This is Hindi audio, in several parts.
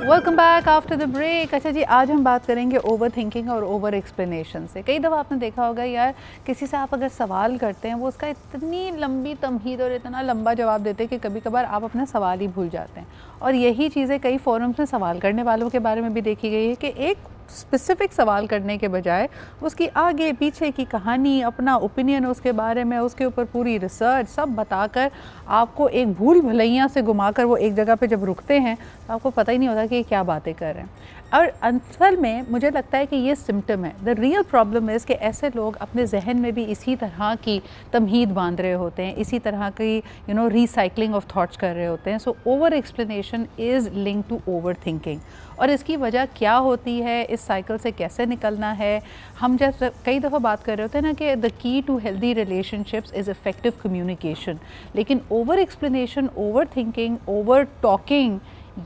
Welcome back after the break. अच्छा जी, आज हम बात करेंगे ओवर थिंकिंग और ओवर एक्सप्लेनेशन से। कई दफ़ा आपने देखा होगा यार, किसी से आप अगर सवाल करते हैं वो उसका इतनी लंबी तमहीद और इतना लंबा जवाब देते हैं कि कभी कभार आप अपना सवाल ही भूल जाते हैं। और यही चीज़ें कई फोरम्स में सवाल करने वालों के बारे में भी देखी गई है कि एक स्पेसिफिक सवाल करने के बजाय उसकी आगे पीछे की कहानी, अपना ओपिनियन उसके बारे में, उसके ऊपर पूरी रिसर्च सब बताकर आपको एक भूल भलैया से घुमाकर वो एक जगह पे जब रुकते हैं तो आपको पता ही नहीं होता कि ये क्या बातें कर रहे हैं। और असल में मुझे लगता है कि ये सिम्टम है। द रियल प्रॉब्लम इज़ कि ऐसे लोग अपने जहन में भी इसी तरह की तमहीद बांध रहे होते हैं, इसी तरह की रिसाइकलिंग ऑफ थॉट्स कर रहे होते हैं। So over explanation is link to overthinking. और इसकी वजह क्या होती है, इस साइकिल से कैसे निकलना है। हम जैसे कई दफ़ा बात कर रहे होते हैं ना कि the key to healthy relationships is effective communication, लेकिन over explanation, over thinking, over talking,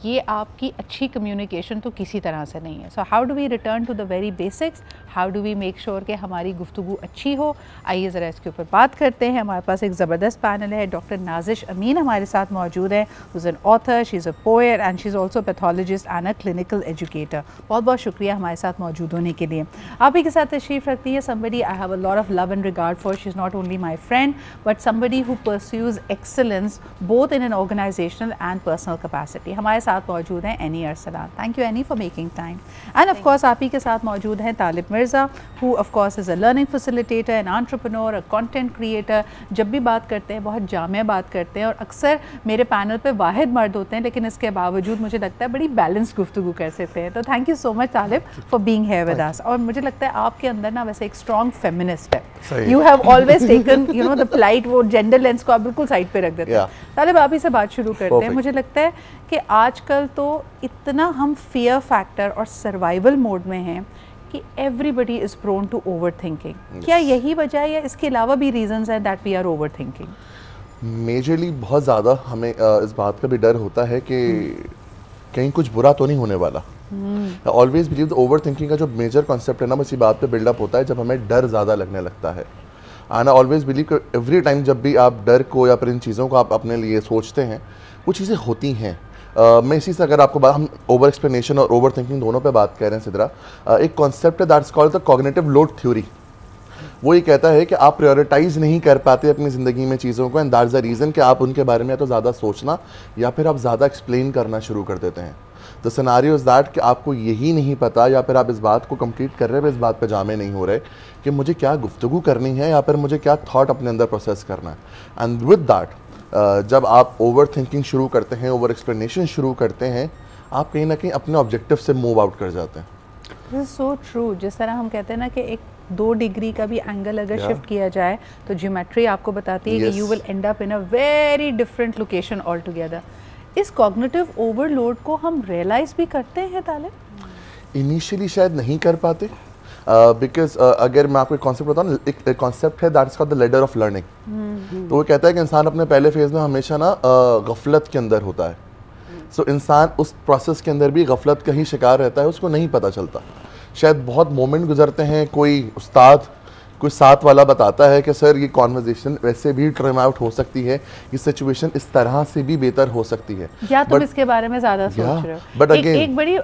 ये आपकी अच्छी कम्युनिकेशन तो किसी तरह से नहीं है। So how do we return to the very basics, how do we make sure कि हमारी गुफ्तगू अच्छी हो। आइए ज़रा इसके ऊपर बात करते हैं। हमारे पास एक ज़बरदस्त पैनल है। डॉक्टर नाजिश अमीन हमारे साथ मौजूद है, who is an author, she is a poet and she is also pathologist and a clinical educator. बहुत बहुत शुक्रिया हमारे साथ मौजूद होने के लिए। आप ही के साथ तशरीफ़ रखती है somebody I have a lot of love and regard for. She is not only my friend but somebody who pursues excellence both in an organizational and personal capacity. हमारे साथ मौजूद हैं Annie Arsalan. Thank you Annie for making time. And of course आप ही के साथ मौजूद हैं Talib Mirza, who of course is a learning facilitator, an entrepreneur, a content creator. जब भी बात करते हैं बहुत जामे बात करते हैं और अक्सर मेरे पैनल पे वाहिद मर्द होते हैं, लेकिन इसके बावजूद मुझे लगता है बड़ी बैलेंस्ड गुफ्तगू कर सकते हैं। तो thank you so much Talib for being here with अस। और मुझे लगता है आपके अंदर ना वैसे एक स्ट्रॉन्ग फेमिनिस्ट है। You have always taken the polite, वो जेंडर लेंस को आप बिल्कुल साइड पे रख देते हैं। तालिब, आप ही से बात शुरू करते हैं। मुझे लगता है कि आजकल तो इतना हम फियर फैक्टर और सर्वाइवल मोड में हैं कि everybody is prone to overthinking. क्या यही वजह है या इसके अलावा भी रीजंस हैं that we are overthinking? Majorly बहुत ज़्यादा हमें इस बात का भी डर होता है कि कहीं कुछ बुरा तो नहीं होने वाला। Always believe the over thinking का जो मेजर कॉन्सेप्ट है ना, इसी बात पे बिल्डअप होता है जब हमें डर ज़्यादा लगने लगता है। And I always believe every time जब भी आप डर को या फिर इन चीज़ों को आप अपने लिए सोचते हैं, वो चीज़ें होती हैं। मैं इसी से अगर आपको बात, हम ओवर एक्सप्लेनेशन और ओवर थिंकिंग दोनों पे बात कर रहे हैं सिद्रा, एक कॉन्सेप्ट है that's called the cognitive load theory. वो ये कहता है कि आप प्रायोरिटाइज नहीं कर पाते अपनी ज़िंदगी में चीज़ों को, एंड दैट्स द रीज़न कि आप उनके बारे में या तो ज़्यादा सोचना या फिर आप ज़्यादा एक्सप्लेन करना शुरू कर देते हैं। द सिनेरियो इज़ दैट कि आपको यही नहीं पता या फिर आप इस बात को कंप्लीट कर रहे हैं, इस बात पे जामे नहीं हो रहे कि मुझे क्या गुफ्तगू करनी है या फिर मुझे क्या थॉट अपने अंदर प्रोसेस करना है। एंड विद दैट जब आप ओवर थिंकिंग शुरू करते हैं, ओवर एक्सप्लेनेशन शुरू करते हैं, आप कहीं ना कहीं अपने ऑब्जेक्टिव से मूव आउट कर जाते हैं। This is so true. जिस तरह हम कहते हैं ना कि एक 2 डिग्री का भी एंगल अगर शिफ्ट किया जाए तो ज्योमेट्री आपको बताती है कि you will and up in a very different location all together. इस कॉग्निटिव ओवरलोड को हम रियलाइज भी करते हैं तालिब? इनिशियली शायद नहीं कर पाते, बिकॉज अगर मैं आपको एक कॉन्सेप्ट बताऊँ, एक कॉन्सेप्ट है that's called the ladder of learning. तो वो कहता है कि इंसान अपने पहले फेज में हमेशा ना गफलत के अंदर होता है। सो इंसान उस प्रोसेस के अंदर भी गफलत का ही शिकार रहता है, उसको नहीं पता चलता। शायद बहुत मोमेंट गुजरते हैं, कोई उस्ताद कोई साथ वाला बताता है कि सर ये कॉन्वर्जेशन वैसे भी ट्रिम आउट हो सकती है, ये सिचुएशन इस तरह से भी बेहतर हो सकती है, या तुम इसके बारे में ज़्यादा सोच रहे हो। बट एक बड़ी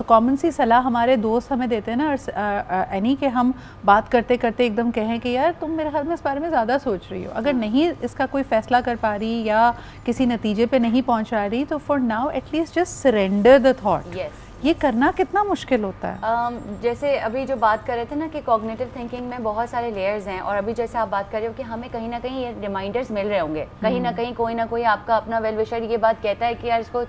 कॉमन सी सलाह हमारे दोस्त हमें देते हैं ना एनी, कि हम बात करते करते एकदम कहें कि यार तुम मेरे ख्याल में इस बारे में ज़्यादा सोच रही हो। अगर नहीं इसका कोई फैसला कर पा रही या किसी नतीजे पे नहीं पहुँचा रही तो for now at least just surrender the thought. ये करना कितना मुश्किल होता है? जैसे अभी जो बात कर रहे थे ना कि कॉग्निटिव थिंकिंग में बहुत सारे लेयर्स हैं, और अभी जैसे आप बात कर रहे हो कि हमें कहीं ना कहीं ये रिमाइंडर्स मिल रहे होंगे, कहीं ना कहीं कोई ना कोई आपका अपना वेल विशर ये बात कहता है कि यार इसको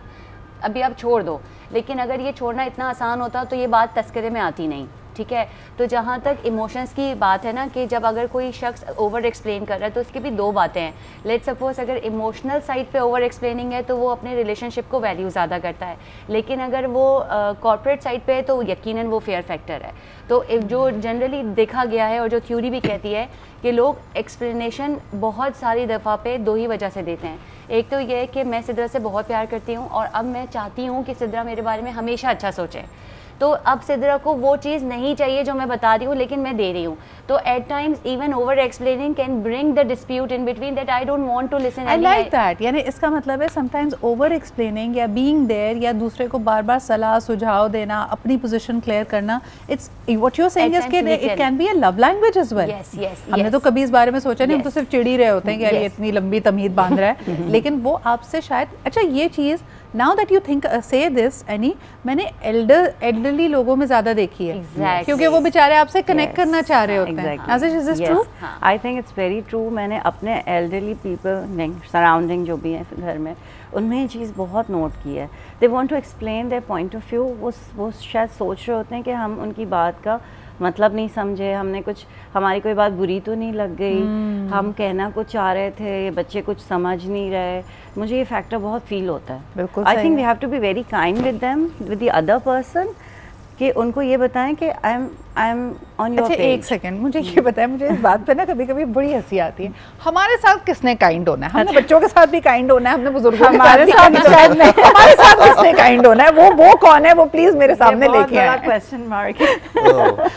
अभी आप छोड़ दो। लेकिन अगर ये छोड़ना इतना आसान होता तो ये बात तस्करे में आती नहीं। ठीक है, तो जहाँ तक इमोशंस की बात है ना, कि जब अगर कोई शख्स ओवर एक्सप्लेन कर रहा है तो उसकी भी 2 बातें हैं। लेट्स सपोज अगर इमोशनल साइड पे ओवर एक्सप्लेनिंग है तो वो अपने रिलेशनशिप को वैल्यू ज़्यादा करता है, लेकिन अगर वो कॉर्पोरेट साइड पे है तो यकीनन वो फेयर फैक्टर है। तो जो जनरली देखा गया है और जो थ्योरी भी कहती है कि लोग एक्सप्लेनेशन बहुत सारी दफ़ा पे 2 ही वजह से देते हैं। एक तो ये है कि मैं सिद्रा से बहुत प्यार करती हूँ और अब मैं चाहती हूँ कि सिद्रा मेरे बारे में हमेशा अच्छा सोचे, तो अब सिद्रा को वो चीज़ नहीं चाहिए जो मैं बता रही हूँ लेकिन मैं दे रही हूँ। तो at times even over explaining can bring the dispute in between that I don't want to listen. I like that, यानी इसका मतलब है समटाइम्स ओवर एक्सप्लेनिंग या बीइंग देयर या दूसरे को बार बार सलाह सुझाव देना, अपनी पोजीशन क्लियर करना, it's what you are saying is कि it can be a love language as well. हमने तो कभी इस बारे में सोचा नहीं, हम तो सिर्फ चिड़ी रहे होते हैं कि यार ये इतनी लंबी तमीद बांध रहा है लेकिन वो आपसे शायद, अच्छा ये चीज़ नाउ दैट यू थिंक से दिस एनी, मैंने एल्डरली लोगों में ज़्यादा देखी है क्योंकि वो बेचारे आपसे कनेक्ट करना चाह रहे होते हैं। Is this true? I think it's very true. मैंने अपने एल्डरली पीपल सराउंडिंग जो भी हैं घर में, उनमें ये चीज़ बहुत नोट की है। They want to explain their point of view. वो शायद सोच रहे होते हैं कि हम उनकी बात का मतलब नहीं समझे, हमने कुछ, हमारी कोई बात बुरी तो नहीं लग गई, हम कहना कुछ चाह रहे थे, ये बच्चे कुछ समझ नहीं रहे। मुझे ये फैक्टर बहुत फील होता है। बिल्कुल, I think we have to be very kind with them, with the other person, कि उनको ये बताएं कि I am on your page. अच्छा एक सेकंड, मुझे ये बताएं, मुझे इस बात पे ना कभी कभी बड़ी हंसी आती है। हमारे साथ किसने काइंड होना है? हमने बच्चों के साथ भी काइंड होना है, हमने बुजुर्गों के साथ भी काइंड होना है, हमारे साथ किसने काइंड होना है? वो कौन है? वो प्लीज मेरे सामने लेके आए। Question mark.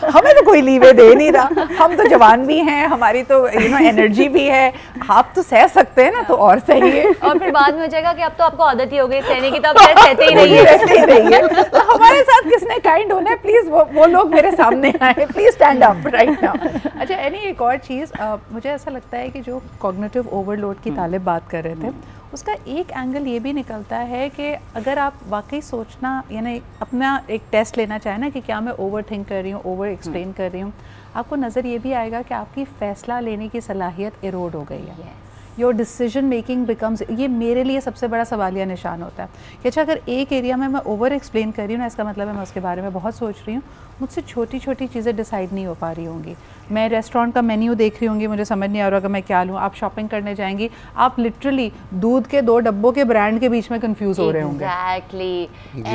हमें तो कोई लीवे दे नहीं रहा, हम तो जवान भी हैं, हमारी तो एनर्जी भी है, आप तो सह सकते हैं ना, तो और सही है। और फिर बाद में हो जाएगा कि अब तो आपको आदत ही हो गई सहने की, तो आप सहते ही नहीं है। तो हमारे साथ किसने काइंड होना है? प्लीज वो लोग मेरे सामने आए, please stand up right now. अच्छा एनी एक और चीज़, मुझे ऐसा लगता है कि जो कॉग्निटिव ओवरलोड की तालिब बात कर रहे थे, उसका एक एंगल ये भी निकलता है कि अगर आप वाकई सोचना, यानी अपना एक टेस्ट लेना चाहें ना कि क्या मैं ओवर थिंक कर रही हूँ, ओवर एक्सप्लेन कर रही हूँ, आपको नज़र ये भी आएगा कि आपकी फ़ैसला लेने की सलाहियत इरोड हो गई है। योर डिसीजन मेकिंग बिकम्स, ये मेरे लिए सबसे बड़ा सवालिया निशान होता है कि अच्छा अगर एक एरिया में मैं ओवर एक्सप्लेन कर रही हूँ ना, इसका मतलब है मैं उसके बारे में बहुत सोच रही हूँ, मुझसे छोटी छोटी चीज़ें डिसाइड नहीं हो पा रही होंगी। मैं रेस्टोरेंट का मेन्यू देख रही होंगी, मुझे समझ नहीं आ रहा कि मैं क्या लूँ। आप शॉपिंग करने जाएंगी, आप लिटरली दूध के 2 डब्बों के ब्रांड के बीच में कंफ्यूज हो रहे होंगे। एग्जैक्टली,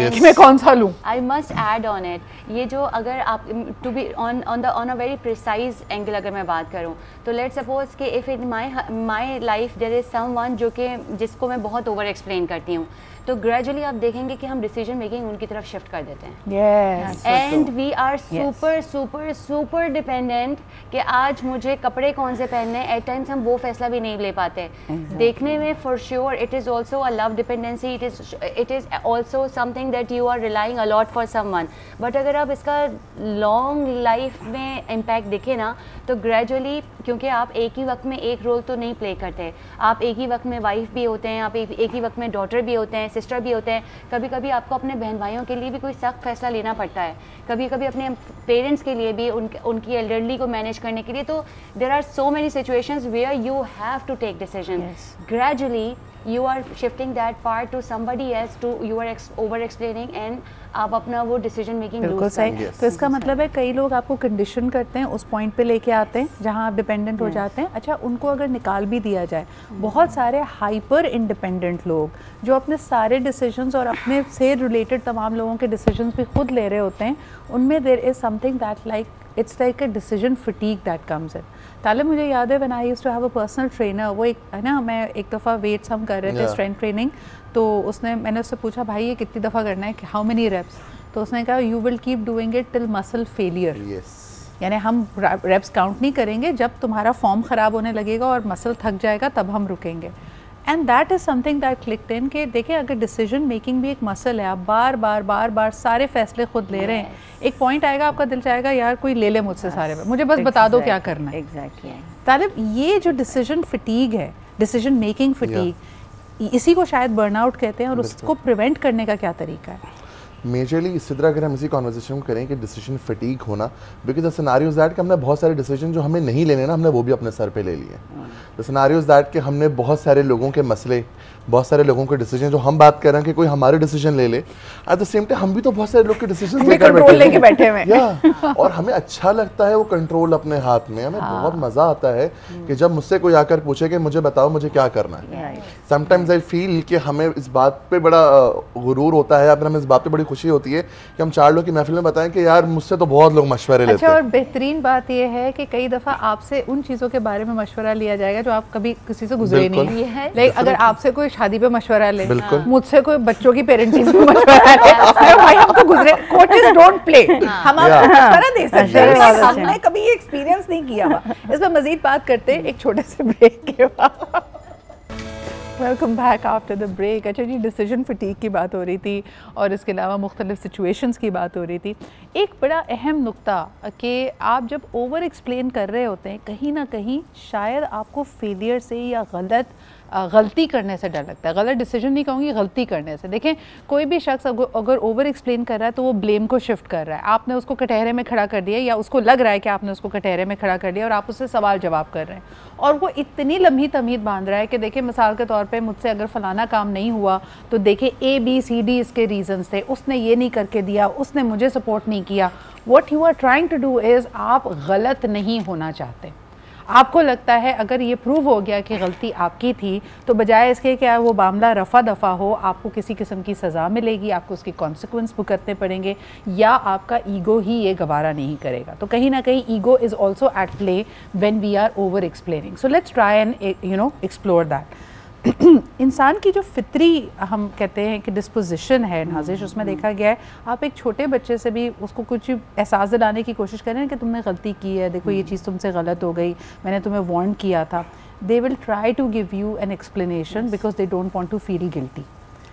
कि मैं कौन सा लूँ। I must add on it, ये जो अगर आप to be on a very precise angle अगर मैं बात करूँ, तो लेट्स सपोज कि if in my life there is someone जिसको मैं बहुत ओवर एक्सप्लेन करती हूँ, तो ग्रेजुअली आप देखेंगे कि हम डिसीजन मेकिंग उनकी तरफ शिफ्ट कर देते हैं। And we are super super super dependent कि आज मुझे कपड़े कौन से पहनने हैं, एट टाइम्स हम वो फैसला भी नहीं ले पाते। देखने में for sure it is also a love dependency, it is also something that you are relying a lot for someone. But अगर आप इसका लॉन्ग लाइफ में इम्पैक्ट देखें ना, तो ग्रेजुअली, क्योंकि आप एक ही वक्त में एक रोल तो नहीं प्ले करते, आप एक ही वक्त में वाइफ भी होते हैं, आप एक ही वक्त में डॉटर भी होते हैं, सिस्टर भी होते हैं, कभी कभी आपको अपने बहन भाइयों के लिए भी कोई सख्त फैसला लेना पड़ता है, कभी कभी अपने पेरेंट्स के लिए भी, उनकी एल्डरली को मैनेज करने के लिए। तो there are so many situations where you have to take decision. Gradually you are shifting that part to somebody else, to you are over explaining and आप अपना वो डिसीजन मेकिंग बिल्कुल सही। तो इसका मतलब है कई लोग आपको कंडीशन करते हैं, उस पॉइंट पे लेके आते हैं जहां आप डिपेंडेंट हो जाते हैं। अच्छा उनको अगर निकाल भी दिया जाए, बहुत सारे हाइपर इंडिपेंडेंट लोग जो अपने सारे डिसीजंस और अपने से रिलेटेड तमाम लोगों के डिसीजंस भी खुद ले रहे होते हैं, उनमें there is something that like it's like a decision fatigue that comes in. ताले मुझे याद है when I used to have a personal trainer, वो एक है ना, मैं एक दफ़ा वेट्स हम कर रहे थे स्ट्रेंथ ट्रेनिंग, तो मैंने उससे पूछा भाई ये कितनी दफ़ा करना है, हाउ मेनी रेप्स? तो उसने कहा you will keep doing it till muscle failure. यानी हम रेप्स काउंट नहीं करेंगे, जब तुम्हारा फॉर्म ख़राब होने लगेगा और मसल थक जाएगा तब हम रुकेंगे। And that is something that clicked इन कि देखिए अगर डिसीजन मेकिंग भी एक मसल है, आप बार बार सारे फैसले खुद ले रहे हैं, एक पॉइंट आएगा आपका दिल चाहेगा यार कोई ले ले मुझसे सारे, मुझे बस बता दो क्या करना है। एग्जैक्टली। तालिब ये जो डिसीजन फटीग है, डिसीजन मेकिंग फटीग, इसी को शायद बर्नआउट कहते हैं, और उसको प्रिवेंट करने का क्या तरीका है? मेजरली इसी तरह अगर हम इसी कॉन्वर्सेशन करें कि डिसीजन फटीग होना, बिकॉज द सिनेरियोज दैट कि हमने बहुत सारे डिसीजन जो हमें नहीं लेने ना, हमने वो भी अपने सर पे ले लिए। द सिनेरियोज दैट कि हमने बहुत सारे लोगों के मसले, बहुत सारे लोगों के डिसीजन, जो हम बात कर रहे हैं कि कोई हमारे डिसीजन ले ले, एट द सेम टाइम हम भी तो बहुत सारे लोग के डिसीजन लेके बैठे हुए हैं, और हमें अच्छा लगता है वो कंट्रोल अपने हाथ में। हमें बहुत मजा आता है कि जब मुझसे कोई आकर पूछे कि मुझे बताओ मुझे क्या करना है। समटाइम्स आई फील कि हमें इस बात पे बड़ा गुरूर होता है, अपने हमें इस बात पे बड़ी खुशी होती है कि हम 4 लोग की महफिल में बताएं कि यार मुझसे तो बहुत लोग मशवरे लेते हैं। और बेहतरीन बात यह है कि कई दफ़ा आपसे उन चीज़ों के बारे में मशवरा लिया जाएगा जो आप कभी किसी से गुजरे नहीं है। लाइक अगर आपसे कोई शादी पे मशवरा ले, मुझसे कोई बच्चों की पेरेंटिंग पे मशवरा ले, भाई हम तो गुजरे कोचेस डोंट प्ले, हम आपको मशवरा दे सकते हैं, अच्छा। हमने कभी ये एक्सपीरियंस नहीं किया हुआ। इस पर मजीद बात करते हैं एक छोटे से ब्रेक के बाद। Welcome back after the break. अच्छा जी, डिसीजन फटीक की बात हो रही थी और इसके अलावा मुख्तलिफ सिचुएशंस की बात हो रही थी। एक बड़ा अहम नुक्ता कि आप जब ओवर एक्सप्लेन कर रहे होते हैं, कहीं ना कहीं शायद आपको फेलियर से या गलती करने से डर लगता है। गलत डिसीजन नहीं कहूँगी, गलती करने से। देखें, कोई भी शख्स अगर ओवर एक्सप्लेन कर रहा है तो वो ब्लेम को शिफ्ट कर रहा है। आपने उसको कटहरे में खड़ा कर दिया या उसको लग रहा है कि आपने उसको कटहरे में खड़ा कर दिया और आप उससे सवाल जवाब कर रहे हैं और वो इतनी लम्ही तमीद बांध रहा है कि देखिए, मिसाल के तौर पे मुझसे अगर फ़लाना काम नहीं हुआ तो देखिए ABCD इसके रीजंस थे, उसने ये नहीं करके दिया, उसने मुझे सपोर्ट नहीं किया। What you are trying to do is, आप गलत नहीं होना चाहते। आपको लगता है अगर ये प्रूव हो गया कि गलती आपकी थी तो बजाय इसके क्या वो मामला रफ़ा दफ़ा हो, आपको किसी किस्म की सज़ा मिलेगी, आपको उसके कॉन्सिक्वेंस भुगतने पड़ेंगे या आपका ईगो ही ये गवारा नहीं करेगा। तो कहीं ना कहीं ego is also at play when we are over explaining. So let's try and explore that. इंसान की जो फितरी हम कहते हैं कि डिस्पोजिशन है नाज़िश, उसमें देखा गया है, आप एक छोटे बच्चे से भी उसको कुछ एहसास दिलाने की कोशिश करें कि तुमने गलती की है, देखो ये चीज़ तुमसे गलत हो गई, मैंने तुम्हें वार्न किया था, they will try to give you an explanation because they don't want to feel guilty.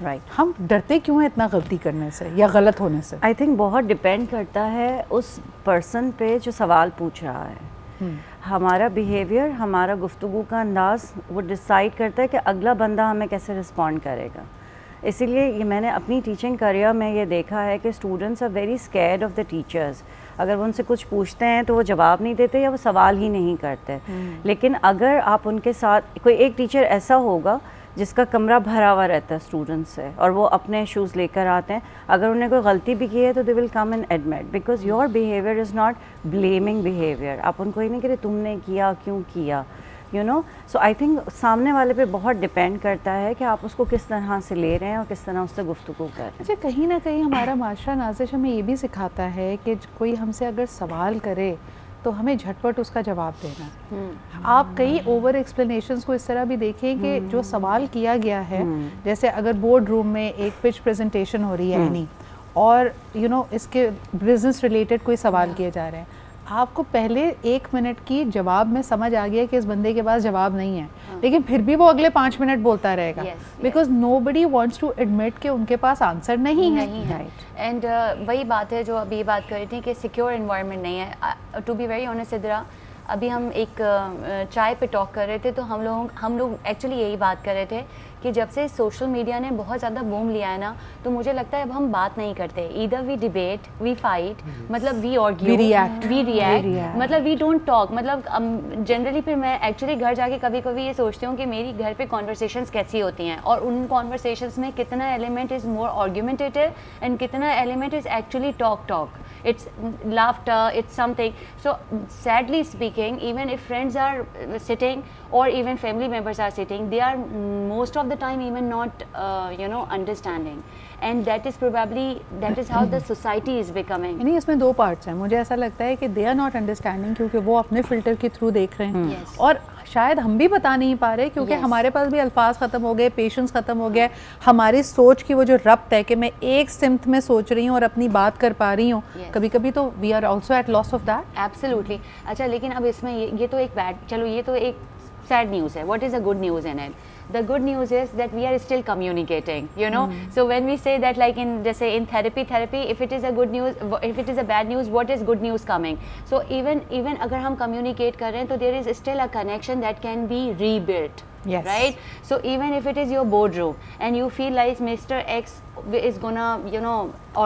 Right, हम डरते क्यों हैं इतना गलती करने से या गलत होने से? आई थिंक बहुत डिपेंड करता है उस पर्सन पे जो सवाल पूछ रहा है। हमारा बिहेवियर, हमारा गुफ्तगू का अंदाज़ वो डिसाइड करता है कि अगला बंदा हमें कैसे रिस्पॉन्ड करेगा। इसीलिए ये मैंने अपनी टीचिंग करियर में ये देखा है कि students are very scared of the teachers. अगर वो उनसे कुछ पूछते हैं तो वो जवाब नहीं देते या वो सवाल ही नहीं करते। लेकिन अगर आप उनके साथ, कोई एक टीचर ऐसा होगा जिसका कमरा भरा हुआ रहता है स्टूडेंट्स से और वो अपने इशूज़ लेकर आते हैं, अगर उन्हें कोई गलती भी की है तो they will come and admit because your behaviour is not blaming behaviour. आप उनको ही नहीं कह तुमने किया, क्यों किया, you know. So I think सामने वाले पे बहुत डिपेंड करता है कि आप उसको किस तरह से ले रहे हैं और किस तरह उससे गुफ्तगू कर रहे हैं। अच्छा, कहीं ना कहीं हमारा माशरा नाज़िश हमें ये भी सिखाता है कि कोई हमसे अगर सवाल करे तो हमें झटपट उसका जवाब देना। आप कई ओवर एक्सप्लेनेशंस को इस तरह भी देखें कि जो सवाल किया गया है, जैसे अगर बोर्ड रूम में एक पिच प्रेजेंटेशन हो रही है यानी और इसके बिजनेस रिलेटेड कोई सवाल किए जा रहे हैं, आपको पहले 1 मिनट की जवाब में समझ आ गया कि इस बंदे के पास जवाब नहीं है, लेकिन फिर भी वो अगले 5 मिनट बोलता रहेगा because nobody wants to admit कि उनके पास आंसर नहीं है। एंड वही बात है जो अभी बात कर रही थी कि सिक्योर एनवायरनमेंट नहीं है। To be very honest Sidra, अभी हम एक चाय पे टॉक कर रहे थे तो हम लोग एक्चुअली यही बात कर रहे थे कि जब से सोशल मीडिया ने बहुत ज़्यादा बूम लिया है ना, तो मुझे लगता है अब हम बात नहीं करते, either we debate, we fight, मतलब वी आर्ग्यू, वी रिएक्ट, मतलब वी डोंट टॉक। मतलब जनरली फिर मैं एक्चुअली घर जाके कभी कभी ये सोचती हूँ कि मेरी घर पे कॉन्वर्सेशंस कैसी होती हैं और उन कॉन्वर्सेशंस में कितना element is more argumentative and कितना element is actually talk, it's laughter, it's something. So sadly speaking, even if friends are sitting or even family members are sitting, they are most of the time even not understanding, and that is how the society is becoming. यानी इसमें 2 पार्ट्स हैं। मुझे ऐसा लगता है कि they are not understanding क्योंकि वो अपने फिल्टर के थ्रू देख रहे हैं और शायद हम भी बता नहीं पा रहे क्योंकि हमारे पास भी अल्फाज ख़त्म हो गए, पेशेंस ख़त्म हो गया, हमारी सोच की वो जो रब्त है कि मैं एक सिमत में सोच रही हूँ और अपनी बात कर पा रही हूँ, कभी कभी तो we are also at loss of that. Absolutely. अच्छा, लेकिन अब इसमें ये तो एक बैड, चलो ये तो एक सैड न्यूज़ है। What is the good news in it? The good news is that we are still communicating, So when we say that, like in therapy, if it is a good news, if it is a bad news, what is good news coming? So even अगर हम communicate कर रहे हैं तो there is still a connection that can be rebuilt. Yes. Right? So even if it is your boardroom and you feel like Mr. X is gonna,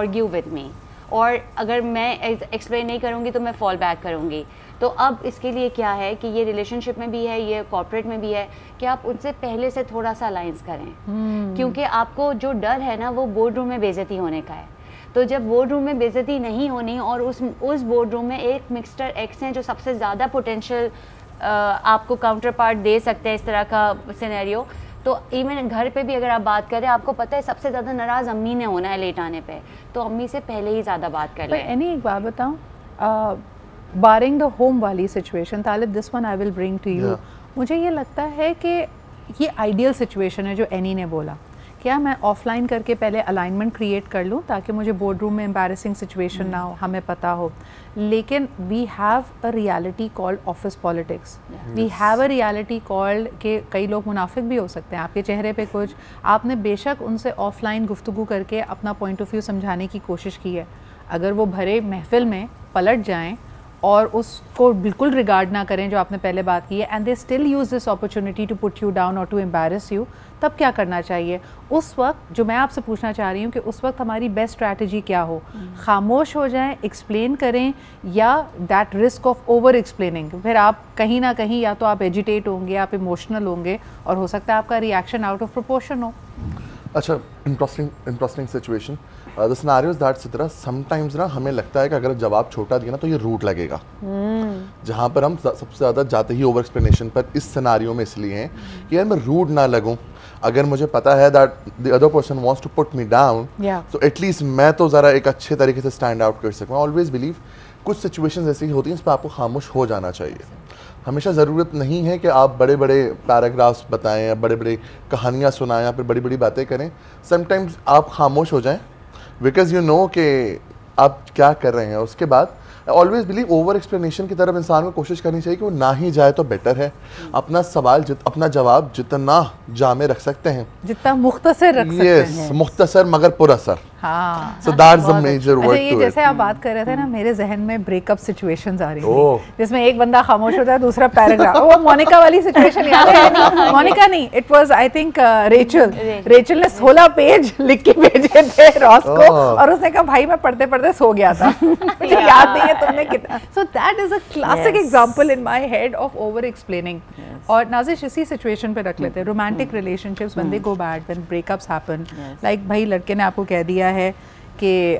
argue with me, और अगर मैं एक्सप्लेन नहीं करूँगी तो मैं फॉल बैक करूँगी, तो अब इसके लिए क्या है कि ये रिलेशनशिप में भी है, ये कॉर्पोरेट में भी है कि आप उनसे पहले से थोड़ा सा अलायंस करें क्योंकि आपको जो डर है ना वो बोर्ड रूम में बेइज्जती होने का है। तो जब बोर्ड रूम में बेइज्जती नहीं होनी और उस बोर्ड रूम में एक मिस्टर एक्स हैं जो सबसे ज़्यादा पोटेंशियल आपको काउंटर पार्ट दे सकते हैं इस तरह का सिनेरियो, तो इवन घर पे भी अगर आप बात करें, आपको पता है सबसे ज़्यादा नाराज़ अम्मी ने होना है लेट आने पे, तो अम्मी से पहले ही ज़्यादा बात कर लें। एनी एक बात बताऊँ, बारिंग द होम वाली situation, Talib this one I will bring to you. मुझे ये लगता है कि ये आइडियल सिचुएशन है जो एनी ने बोला क्या मैं ऑफलाइन करके पहले अलाइनमेंट क्रिएट कर लूँ ताकि मुझे बोर्ड रूम में एम्बैरेसिंग सिचुएशन ना हो, हमें पता हो। लेकिन we have a reality called office politics, we have a reality called कि कई लोग मुनाफिक भी हो सकते हैं, आपके चेहरे पे कुछ, आपने बेशक उनसे ऑफलाइन गुफ्तगू करके अपना पॉइंट ऑफ व्यू समझाने की कोशिश की है, अगर वो भरे महफिल में पलट जाएं और उसको बिल्कुल रिगार्ड ना करें जो आपने पहले बात की है, and they still use this opportunity to put you down और टू एम्बैरस यू, तब क्या करना चाहिए? उस वक्त जो मैं आपसे पूछना चाह रही हूँ कि उस वक्त हमारी बेस्ट स्ट्रैटेजी क्या हो? खामोश हो जाएं, एक्सप्लेन करें, या that risk of over explaining, फिर आप कहीं ना कहीं या तो आप एजिटेट होंगे, आप इमोशनल होंगे और हो सकता है आपका रिएक्शन आउट ऑफ प्रोपोर्शन हो। अच्छा, interesting situation. The scenario is that Sidra, sometimes ना हमें लगता है कि अगर जवाब छोटा दिया ना तो ये रूट लगेगा, जहाँ पर हम सबसे ज़्यादा जाते ही ओवर एक्सप्लेनेशन पर इस सिनेरियो में इसलिए हैं कि यार मैं रूड ना लगूं। अगर मुझे पता है that the other person wants to put me down, so at least मैं तो ज़रा एक अच्छे तरीके से स्टैंड आउट कर सकूँ। ऑलवेज बिलीव कुछ सिचुएशंस ऐसी होती हैं इस पर आपको खामोश हो जाना चाहिए। हमेशा ज़रूरत नहीं है कि आप बड़े बड़े पैराग्राफ्स बताएं या बड़े बड़े कहानियाँ सुनाएं या फिर बड़ी बड़ी बातें करें। समटाइम्स आप खामोश हो जाएं बिकॉज यू नो कि आप क्या कर रहे हैं। उसके बाद ऑलवेज बिलीव ओवर एक्सप्लेनेशन की तरफ इंसान को कोशिश करनी चाहिए कि वो ना ही जाए तो बेटर है। अपना सवाल अपना जवाब जितना जामे रख सकते हैं, जितना मुख्तसर रख सकते हैं, मुख्तसर मगर पुरअसर। हाँ, so that's the major word ये to जैसे it. आप बात कर रहे थे ना, मेरे जहन में ब्रेकअप सिचुएशंस आ रही थी जिसमें एक बंदा खामोश होता है, दूसरा पैराग्राफ, वो मोनिका वाली सिचुएशन याद है? मोनिका नहीं, it was I think Rachel ने 16 पेज लिख के भेजे थे रॉस को और उसने कहा भाई मैं पढ़ते पढ़ते सो गया था, मुझे याद नहीं है तुमने कितना। So that is a classic example in my head of over explaining. और नाज़िश इसी सिचुएशन पे रख लेते हैं, romantic relationships when they go bad, when breakups happen, like भाई लड़के ने आपको कह दिया है कि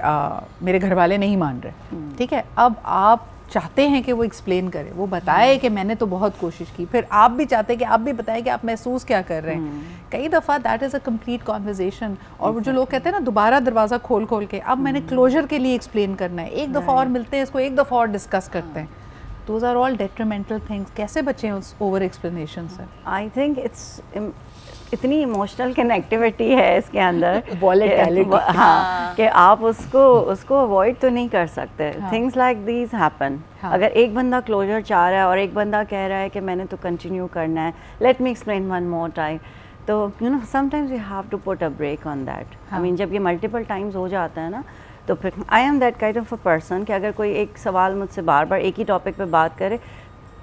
मेरे घर वाले नहीं मान रहे, ठीक है, अब आप चाहते हैं कि वो एक्सप्लेन करे, वो बताए कि मैंने तो बहुत कोशिश की, फिर आप भी चाहते हैं कि आप भी बताएं कि आप महसूस क्या कर रहे हैं। कई दफ़ा that is a complete conversation. और वो जो लोग कहते हैं ना दोबारा दरवाज़ा खोल खोल के, अब मैंने क्लोजर के लिए एक्सप्लेन करना है, एक दफ़ा और मिलते हैं, इसको एक दफ़ा और डिस्कस करते हैं, those are all detrimental things. कैसे बचें उस ओवर एक्सप्लेनेशन से? आई थिंक इट्स इतनी इमोशनल कनेक्टिविटी है इसके अंदर वॉलेटिलिटी, हाँ, कि आप उसको अवॉइड तो नहीं कर सकते। Things like these happen. अगर एक बंदा क्लोजर चाह रहा है और एक बंदा कह रहा है कि मैंने तो कंटिन्यू करना है, let me explain one more time, तो you know sometimes you have to put a break on that. I mean जब ये मल्टीपल टाइम्स हो जाता है ना, तो फिर I am that kind of a person कि अगर कोई एक सवाल मुझसे बार बार एक ही टॉपिक पे बात करे,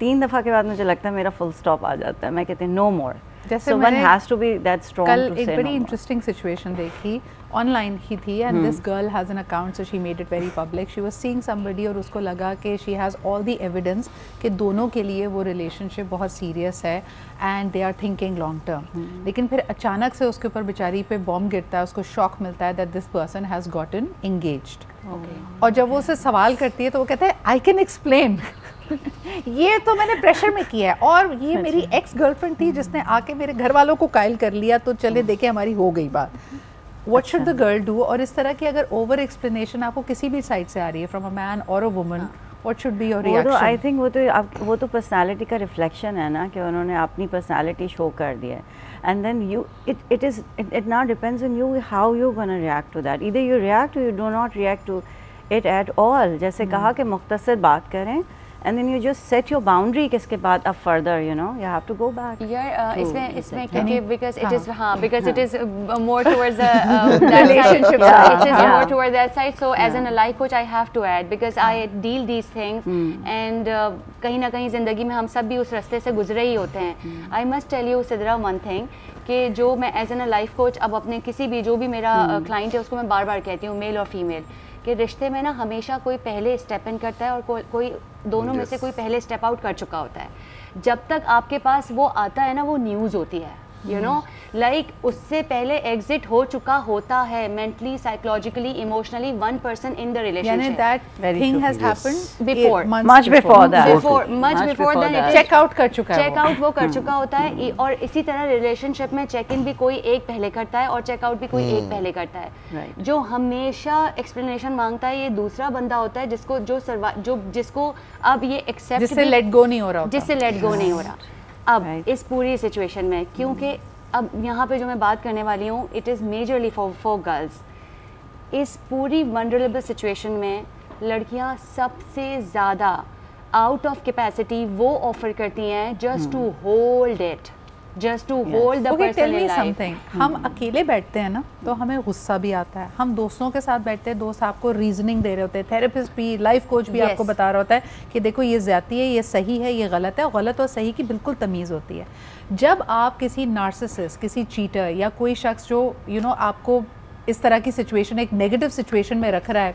3 दफ़ा के बाद मुझे लगता है मेरा फुल स्टॉप आ जाता है, मैं कहती हूँ नो मोर। जैसे one has to be that strong कल to एक say बड़ी no इंटरेस्टिंग सिचुएशन देखी, ऑनलाइन ही थी, and this girl has an account so she made it very public. She was seeing somebody और उसको लगा कि she has all the evidence कि दोनों के लिए वो रिलेशनशिप बहुत सीरियस है and they are thinking long term. लेकिन फिर अचानक से उसके ऊपर बेचारी पे बॉम्ब गिरता है, उसको शॉक मिलता है that this person has gotten engaged. और जब वो उससे सवाल करती है तो वो कहते हैं आई कैन एक्सप्लेन ये तो मैंने प्रेशर में किया है, और ये मेरी एक्स गर्लफ्रेंड थी जिसने आके मेरे घर वालों को कायल कर लिया, तो चले देखे हमारी हो गई बात। What should the girl do? और इस तरह की अगर ओवर एक्सप्लेनेशन आपको किसी भी साइड से आ रही है, फ्रॉम अ मैन और a woman, what should be your reaction? I think वो तो पर्सनालिटी का रिफ्लेक्शन है ना, कि उन्होंने अपनी पर्सनालिटी शो कर दिया है, and then it now depends on you how you're going to react to that. Either you react or you do not react to it at all. जैसे कहा कि मुख्तसर बात करें, and then you just set your boundary कि इसके बाद अब further you know you have to go back. इसमें क्योंकि because it is more towards that relationship side. It is more towards that side. So as an life coach I have to add because I deal these things and कहीं ना कहीं ज़िंदगी में हम सब भी उस रास्ते से गुजरे ही होते हैं। I must tell you Sidra one thing कि जो मैं एज एन लाइफ कोच अब अपने किसी भी जो भी मेरा क्लाइंट है उसको मैं बार बार कहती हूँ, मेल और फीमेल, कि रिश्ते में ना हमेशा कोई पहले स्टेप इन करता है और कोई दोनों में से कोई पहले स्टेप आउट कर चुका होता है। जब तक आपके पास वो आता है ना, वो न्यूज़ होती है, यू नो, लाइक उससे पहले एग्जिट हो चुका होता है mentally, psychologically, emotionally one person in the relationship. That thing has happened before, much before that, check out कर चुका है, चेक आउट वो कर चुका होता है। और इसी तरह रिलेशनशिप में चेक इन भी कोई एक पहले करता है और चेक आउट भी कोई एक पहले करता है। जो हमेशा एक्सप्लेनेशन मांगता है ये दूसरा बंदा होता है, जिसको अब ये एक्सेप्ट, जिससे लेट गो नहीं हो रहा, जिससे लेट गो नहीं हो रहा। अब इस पूरी सिचुएशन में क्योंकि अब यहाँ पे जो मैं बात करने वाली हूँ, it is majorly for girls. इस पूरी वनरेबल सिचुएशन में लड़कियाँ सबसे ज़्यादा आउट ऑफ कैपेसिटी वो ऑफर करती हैं just to hold it, just to hold the person in life. हम अकेले बैठते हैं ना तो हमें गुस्सा भी आता है, हम दोस्तों के साथ बैठते हैं, दोस्त आपको रीजनिंग दे रहे होते हैं, थेरेपिस्ट भी, लाइफ कोच भी आपको बता रहा होता है कि देखो ये ज़्यादती है, ये सही है, ये गलत है। गलत और सही की बिल्कुल तमीज़ होती है। जब आप किसी नार्सिसिस्ट, किसी चीटर या कोई शख्स जो आपको इस तरह की सिचुएशन, एक नेगेटिव सिचुएशन में रख रहा है,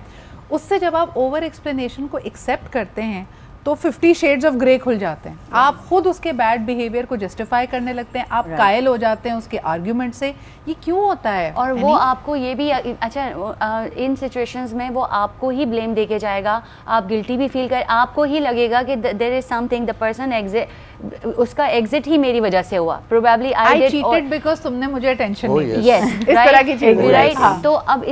उससे जब आप ओवर एक्सप्लेनेशन को एक्सेप्ट करते हैं तो 50 शेड्स ऑफ ग्रे खुल जाते हैं। आप खुद उसके बैड बिहेवियर को जस्टिफाई करने लगते हैं, आप कायल हो जाते हैं उसके आर्ग्यूमेंट से। ये क्यों होता है? और वो आपको ये भी अच्छा इन सिचुएशंस में वो आपको ही ब्लेम दे के जाएगा, आप गिल्टी भी फील कर, आपको ही लगेगा कि there is something, the person exit, उसका एग्जिट ही मेरी वजह से हुआ, प्रोबेबली आई चीटेड बिकॉज़ तुमने मुझे अटेंशन नहीं दी। यस, इस तरह की चीज, राइट। तो अब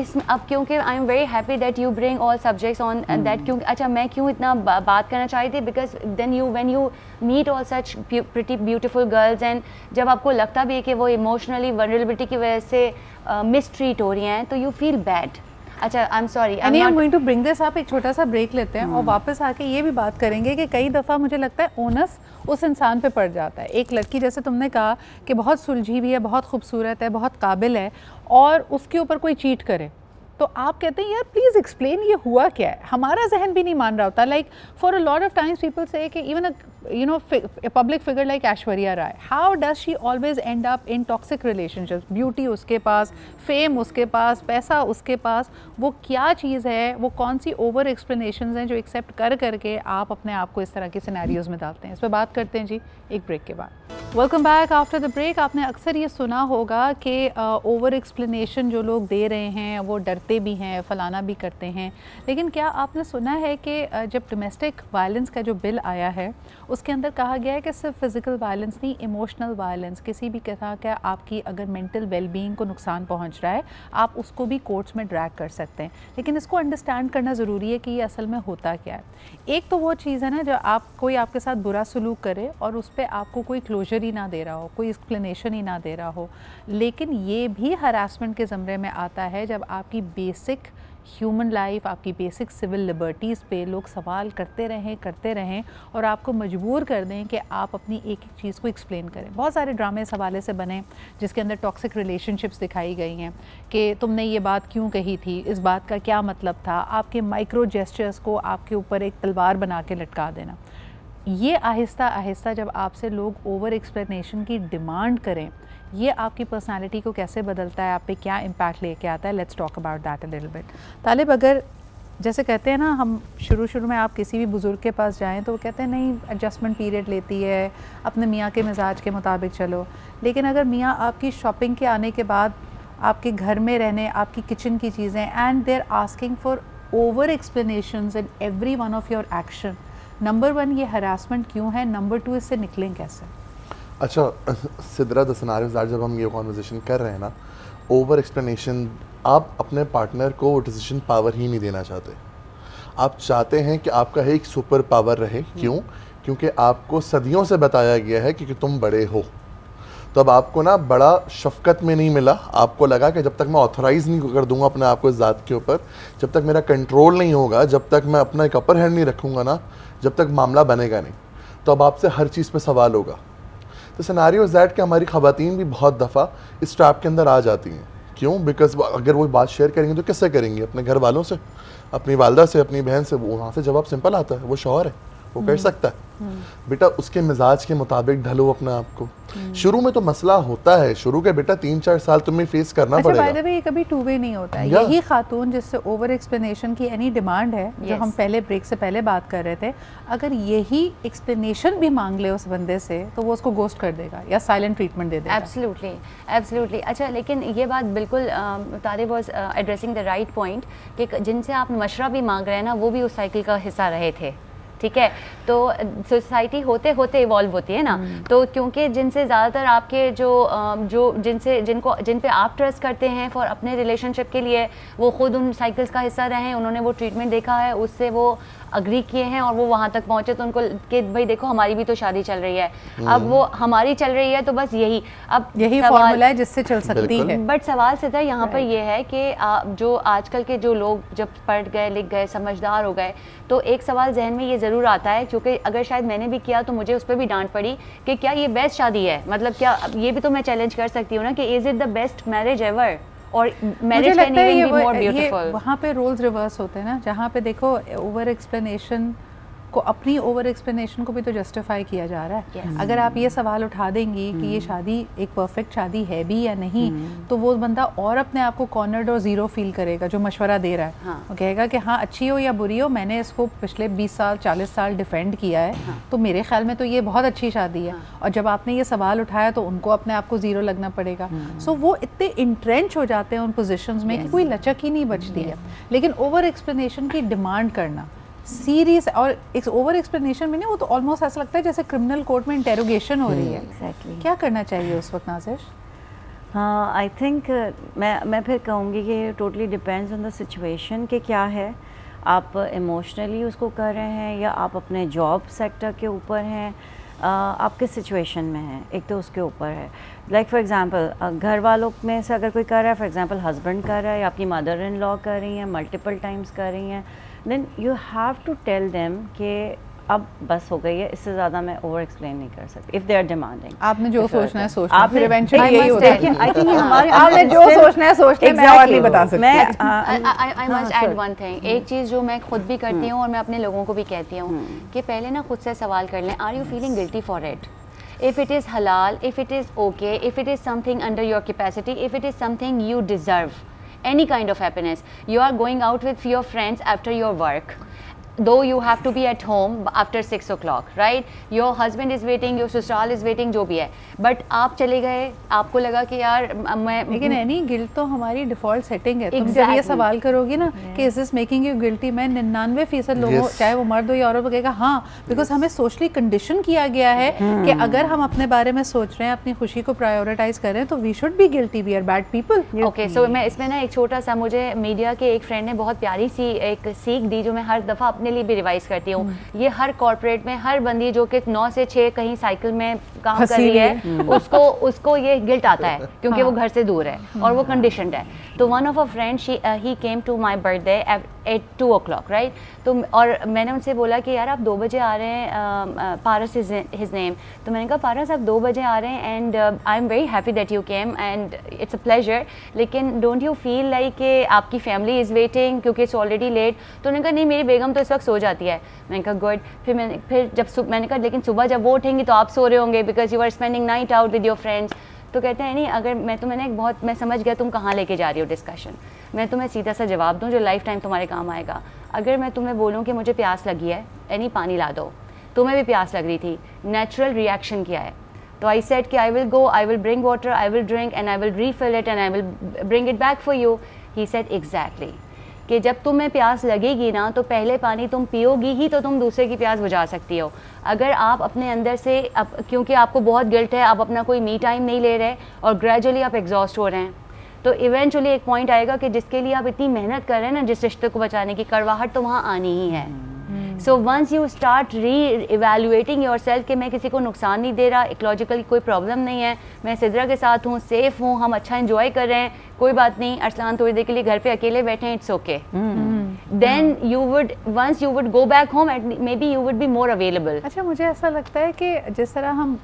क्योंकि I am very happy that you bring all subjects on that. क्योंकि अच्छा मैं क्यों इतना बात करना चाह रही थी, because then when you meet all such pretty beautiful girls, and जब आपको लगता भी है कि वो इमोशनली वल्नरेबिलिटी की वजह से मिसट्रीट हो रही हैं, तो यू फील बैड। अच्छा, I am sorry, I am going to bring this up. एक छोटा सा ब्रेक लेते हैं और वापस आके ये भी बात करेंगे कि कई दफ़ा मुझे लगता है ओनस उस इंसान पे पड़ जाता है। एक लड़की, जैसे तुमने कहा कि बहुत सुलझी भी है, बहुत खूबसूरत है, बहुत काबिल है, और उसके ऊपर कोई चीट करे तो आप कहते हैं यार प्लीज़ एक्सप्लेन ये हुआ क्या है। हमारा जहन भी नहीं मान रहा होता। Like for a lot of times people से कि इवन a public figure like Aishwarya Rai, how does she always end up in toxic relationships? Beauty उसके पास, फेम उसके पास, पैसा उसके पास, वो क्या चीज़ है, वो कौन सी ओवर एक्सप्लेनेशंस हैं जो एक्सेप्ट कर करके आप अपने आप को इस तरह के सिनेरियोज में डालते हैं? इस पर बात करते हैं जी एक ब्रेक के बाद। Welcome back after the break. आपने अक्सर ये सुना होगा कि ओवर एक्सप्लेनेशन जो लोग दे रहे हैं वो डरते भी हैं, फलाना भी करते हैं, लेकिन क्या आपने सुना है कि जब डोमेस्टिक वायलेंस का जो बिल आया है उसके अंदर कहा गया है कि सिर्फ फिज़िकल वायलेंस नहीं, इमोशनल वायलेंस, किसी भी तरह का आपकी अगर मेंटल वेलबींग को नुकसान पहुंच रहा है आप उसको भी कोर्ट्स में ड्रैग कर सकते हैं। लेकिन इसको अंडरस्टैंड करना ज़रूरी है कि ये असल में होता क्या है। एक तो वो चीज़ है ना, जब कोई आपके साथ बुरा सलूक करे और उस पर आपको कोई क्लोजर ही ना दे रहा हो, कोई एक्सप्लेनेशन ही ना दे रहा हो। लेकिन ये भी हरासमेंट के ज़मरे में आता है जब आपकी बेसिक ह्यूमन लाइफ, आपकी बेसिक सिविल लिबर्टीज़ पे लोग सवाल करते रहें और आपको मजबूर कर दें कि आप अपनी एक एक चीज़ को एक्सप्लेन करें। बहुत सारे ड्रामे इस हवाले से बने जिसके अंदर टॉक्सिक रिलेशनशिप्स दिखाई गई हैं कि तुमने ये बात क्यों कही थी, इस बात का क्या मतलब था, आपके माइक्रो जेस्चर्स को आपके ऊपर एक तलवार बना के लटका देना। ये आहिस्ता आहिस्ता जब आपसे लोग ओवर एक्सप्लेनेशन की डिमांड करें, ये आपकी पर्सनालिटी को कैसे बदलता है, आप पे क्या इम्पैक्ट लेके आता है। Let's talk about that a little bit. Talib, अगर जैसे कहते हैं ना, हम शुरू में आप किसी भी बुज़ुर्ग के पास जाएं तो वो कहते हैं नहीं एडजस्टमेंट पीरियड लेती है, अपने मियाँ के मिजाज के मुताबिक चलो। लेकिन अगर मियाँ आपकी शॉपिंग के आने के बाद आपके घर में रहने, आपकी किचन की चीज़ें, and they are asking for over explanations in every one of your action, number 1 ये हरासमेंट क्यों है, नंबर 2 इससे निकलें कैसे? अच्छा सिद्रा, द सिनेरियोज़ जब हम ये कॉन्वर्सेशन कर रहे हैं ना, ओवर एक्सप्लेनेशन, आप अपने पार्टनर को वो डिसीजन पावर ही नहीं देना चाहते। आप चाहते हैं कि आपका एक सुपर पावर रहे। क्यों? क्योंकि आपको सदियों से बताया गया है कि तुम बड़े हो। तो अब आपको ना बड़ा शफकत में नहीं मिला, आपको लगा कि जब तक मैं ऑथराइज़ नहीं कर दूंगा अपने आप को इस ज़ात के ऊपर, जब तक मेरा कंट्रोल नहीं होगा, जब तक मैं अपना एक अपर हैंड नहीं रखूँगा ना, जब तक मामला बनेगा नहीं। तो अब आपसे हर चीज़ पे सवाल होगा। तो सिनेरियो इज़ दैट कि हमारी ख़वातीन भी बहुत दफ़ा इस ट्रैप के अंदर आ जाती हैं। क्यों? बिकॉज अगर वो बात शेयर करेंगे तो किससे करेंगे? अपने घर वालों से, अपनी वालदा से, अपनी बहन से। वहाँ से जवाब सिंपल आता है, वो शौहर है, वो कर सकता है। बेटा उसके मिजाज के मुताबिक ढलो अपने आप को। शुरू में तो मसला होता है, शुरू के बेटा 3-4 साल तुम्हें फेस करना पड़ेगा। बाय द वे, ये कभी टू वे नहीं होता है। यही खातून जिससे ओवर एक्सप्लेनेशन की एनी डिमांड है, जो हम पहले ब्रेक से पहले बात कर रहे थे, अगर यही एक्सप्लेनेशन भी मांग ले उस बंदे से तो वो उसको गोस्ट कर देगा या साइलेंट ट्रीटमेंट दे देगा। Absolutely, absolutely. अच्छा, लेकिन ये बात बिल्कुल Talib was addressing the right point कि जिनसे आप मशवरा भी मांग रहे हैं ना, वो भी उस साइकिल का हिस्सा रहे थे। ठीक है, तो सोसाइटी होते होते इवॉल्व होती है ना, तो क्योंकि जिनसे ज़्यादातर आपके जिन पे आप ट्रस्ट करते हैं फॉर अपने रिलेशनशिप के लिए, वो खुद उन साइकिल्स का हिस्सा रहे हैं, उन्होंने वो ट्रीटमेंट देखा है, उससे वो अग्री किए हैं और वो वहाँ तक पहुँचे, तो उनको कि भाई देखो हमारी भी तो शादी चल रही है, अब वो हमारी चल रही है, तो बस यही फॉर्मूला है जिससे चल सकती है। बट सवाल सिद्धा यहाँ पर ये है कि जो आजकल के जो लोग जब पढ़ गए, लिख गए, समझदार हो गए, तो एक सवाल जहन में ये ज़रूर आता है, क्योंकि अगर शायद मैंने भी किया तो मुझे उस पर भी डांट पड़ी कि क्या ये बेस्ट शादी है, मतलब क्या ये भी तो मैं चैलेंज कर सकती हूँ ना कि is it the best marriage ever, और marriage can even be more beautiful. वहाँ पे रोल्स रिवर्स होते हैं ना, जहाँ पे देखो ओवर एक्सप्लेनेशन को, अपनी ओवर एक्सप्लेनेशन को भी तो जस्टिफाई किया जा रहा है। Yes. अगर आप ये सवाल उठा देंगी कि ये शादी एक परफेक्ट शादी है भी या नहीं, तो वो बंदा और अपने आप को कॉर्नर्ड और ज़ीरो फील करेगा जो मशवरा दे रहा है। हाँ. वो कहेगा कि हाँ अच्छी हो या बुरी हो, मैंने इसको पिछले 20 साल 40 साल डिफेंड किया है, हाँ. तो मेरे ख्याल में तो ये बहुत अच्छी शादी है। हाँ. और जब आपने ये सवाल उठाया तो उनको अपने आप को ज़ीरो लगना पड़ेगा। सो वो इतने इंट्रेंच हो जाते हैं उन पोजिशंस में कि कोई लचक ही नहीं बचती है। लेकिन ओवर एक्सप्लेनेशन की डिमांड करना सीरियस, और एक ओवर एक्सप्लेनेशन में नहीं, वो तो ऑलमोस्ट ऐसा लगता है जैसे क्रिमिनल कोर्ट में इंटेरोगेशन हो रही है। Exactly. क्या करना चाहिए उस वक्त नाज़िश? हाँ, आई थिंक मैं फिर कहूँगी कि totally depends on the situation कि क्या है, आप इमोशनली उसको कर रहे हैं या आप अपने जॉब सेक्टर के ऊपर हैं, आप किस सिचुएशन में हैं, एक तो उसके ऊपर है। लाइक फॉर एग्जांपल घर वालों में से अगर कोई कर रहा है, फॉर एग्जांपल हस्बैंड कर रहा है या आपकी मदर इन लॉ कर रही हैं, मल्टीपल टाइम्स कर रही हैं, then you have to tell them कि अब बस हो गई है, इससे ज़्यादा मैं ओवर एक्सप्लेन नहीं कर सकती। इफ़ दे आर डिमांडिंग, आपने जो सोचना है सोचना, आप फिर इवेंचुअली यही होता है। आई थिंक हमारे आपने जो सोचना है सोचना, मैं और नहीं बता सकती। I must add one thing, एक चीज़ जो मैं खुद भी करती हूँ और मैं अपने लोगों को भी कहती हूँ कि पहले ना खुद से सवाल कर लें, are you feeling guilty for it? If it is halal, if it is okay, if it is something under your capacity, if it is something you deserve, any kind of happiness, you are going out with your friends after your work, though you have to be at home after 6 o'clock, right? Your husband is waiting, your ससुराल is waiting, जो भी है, but आप चले गए, आपको लगा कि यार मैं, लेकिन एनी गिल्ट तो हमारी डिफॉल्ट सेटिंग है। तुम जब ये सवाल करोगी ना कि is this making you guilty, मैं 99% लोगों, चाहे वो मर्द हो या औरत हो, कहेगा हाँ, बिकॉज हमें सोशली कंडीशन किया गया है कि अगर हम अपने बारे में सोच रहे हैं, अपनी खुशी को प्रायोरिटाइज कर रहे हैं, तो we should be guilty, we are bad people. Okay, so मैं इसमें ना एक छोटा सा, मुझे मीडिया के एक फ्रेंड ने बहुत प्यारी सी एक सीख दी जो मैं हर दफ़ा अपने लिए भी रिवाइज करती हूँ। ये हर कॉर्पोरेट में हर बंदी जो कि 9 से 6 कहीं साइकिल में काम कर रही है, उसको ये गिल्ट आता है क्योंकि वो घर से दूर है और वो कंडीशंड है। तो वन ऑफ अ फ्रेंड ही came to my birthday at 2 o'clock, right? तो और मैंने उनसे बोला कि यार आप 2 बजे आ रहे हैं, पारस इज हिज नेम, तो मैंने कहा पारस आप 2 बजे आ रहे हैं and I am very happy that you came and it's a pleasure, लेकिन डोंट यू फील लाइक कि आपकी फैमिली इज़ वेटिंग क्योंकि इट्स ऑलरेडी लेट? तो उन्होंने कहा नहीं, मेरी बेगम तो इस वक्त सो जाती है। मैंने कहा गुड। फिर जब मैंने कहा लेकिन सुबह जब वो उठेंगी तो आप सो रहे होंगे because you are spending night out with your friends. तो कहते हैं नहीं, अगर मैं समझ गया तुम कहाँ लेके जा रही हो डिस्कशन, मैं तुम्हें सीधा सा जवाब दूँ जो लाइफ टाइम तुम्हारे काम आएगा। अगर मैं तुम्हें बोलूँ कि मुझे प्यास लगी है, यानी पानी ला दो, तुम्हें भी प्यास लग रही थी, नेचुरल रिएक्शन क्या है? तो आई सेड कि I will go, I will bring water, I will drink and I will refill it and I will bring it back for you. He said exactly, कि जब तुम्हें प्यास लगेगी ना तो पहले पानी तुम पियोगी ही तो तुम दूसरे की प्यास बुझा सकती हो। अगर आप अपने अंदर से क्योंकि आपको बहुत गिल्ट है, आप अपना कोई मी टाइम नहीं ले रहे और ग्रेजुअली आप एग्जॉस्ट हो रहे हैं, तो इवेंचुअली एक पॉइंट आएगा कि जिसके लिए आप इतनी मेहनत कर रहे हैं ना, जिस रिश्ते को बचाने की, कड़वाहट तो वहाँ आनी ही है। सो वंस यू स्टार्ट री इवेल्युएटिंग योर सेल्फ कि मैं किसी को नुकसान नहीं दे रहा, इकोलॉजिकल कोई प्रॉब्लम नहीं है, मैं सिद्रा के साथ हूँ, सेफ हूँ, हम अच्छा एंजॉय कर रहे हैं, कोई बात नहीं, अरसलान थोड़ी देर के लिए घर पे अकेले बैठे हैं, it's okay, then you would once you would go back home and maybe you would be more available. अच्छा, मुझे ऐसा लगता है कि जिस तरह हम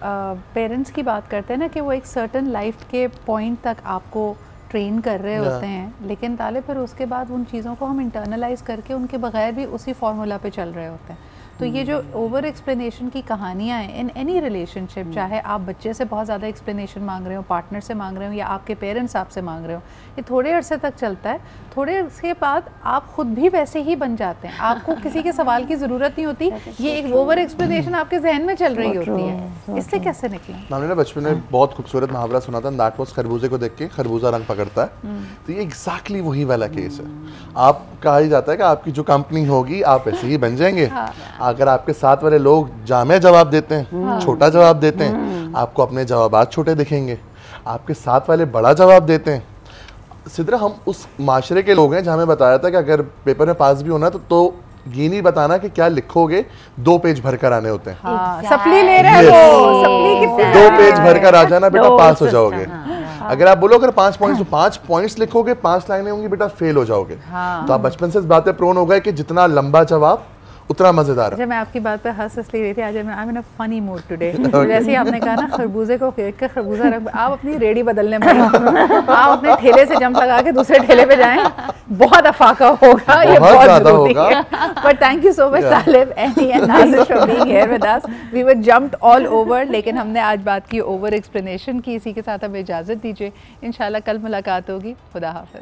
पेरेंट्स की बात करते हैं ना कि वो एक सर्टन लाइफ के पॉइंट तक आपको ट्रेन कर रहे होते हैं, लेकिन ताले फिर उसके बाद उन चीज़ों को हम इंटरनलाइज करके उनके बगैर भी उसी फार्मूला पे चल रहे होते हैं। तो ये जो ओवर एक्सप्लेनेशन की कहानियाँ हैं इन एनी रिलेशनशिप, चाहे आप बच्चे से बहुत ज़्यादा एक्सप्लेनेशन मांग रहे हो, पार्टनर से मांग रहे हो या आपके पेरेंट्स आपसे मांग रहे हो, ये थोड़े अरसे तक चलता है। थोड़े अरसे के बाद आप खुद भी वैसे ही बन जाते हैं, आपको किसी के सवाल की ज़रूरत नहीं होती, ये एक ओवर एक्सप्लेनेशन आपके जहन में चल रही होती है। इससे कैसे निकलें? हमने ना बचपन में बहुत खूबसूरत मुहावरा सुना था, दैट वाज खरबूजे को देख के खरबूजा रंग पकड़ता है। तो ये एग्जैक्टली वही वाला केस है। आप कहा ही जाता है कि आपकी जो कंपनी होगी आप ऐसे ही बन जाएंगे। अगर आपके साथ वाले लोग जामे जवाब देते हैं, छोटा जवाब देते हैं, आपको अपने जवाबात छोटे दिखेंगे। आपके साथ वाले बड़ा जवाब देते हैं, सिद्रा हम उस माशरे के लोग हैं जहाँ हमें बताया था कि अगर पेपर में पास भी होना तो ये नहीं बताना कि क्या लिखोगे, 2 पेज भर कर आने होते हैं। हाँ, सप्ली ले रहे हैं वो, सप्ली कितने 2 पेज भर कर आ जाना बेटा, पास हो जाओगे। हाँ। अगर आप बोलो अगर 5 पॉइंट्स तो 5 पॉइंट्स लिखोगे, 5 लाइनें होंगी बेटा, फेल हो जाओगे। तो आप बचपन से इस बात पे प्रोन हो गए कि जितना लंबा जवाब उतना मजेदार है। अच्छा, मैं आपकी बात पे हंस इसलिए रही थी, आज मैं I am in a funny mood today. वैसे ही आपने कहा ना खरबूजे को फेंक कर खरबूजा रख, आप अपनी रेडी बदलने में आप अपने ठेले से जंप लगा के दूसरे ठेले पे जाएं, बहुत अफाका होगा, ये बहुत जरूरी है। But thank you so much Talib, Annie and Nazir for being here with us. We were jumped all over, लेकिन हमने आज बात की ओवर एक्सप्लेनेशन की। इसी के साथ हमें इजाज़त दीजिए, इंशाल्लाह कल मुलाकात होगी। खुदा हाफिज़।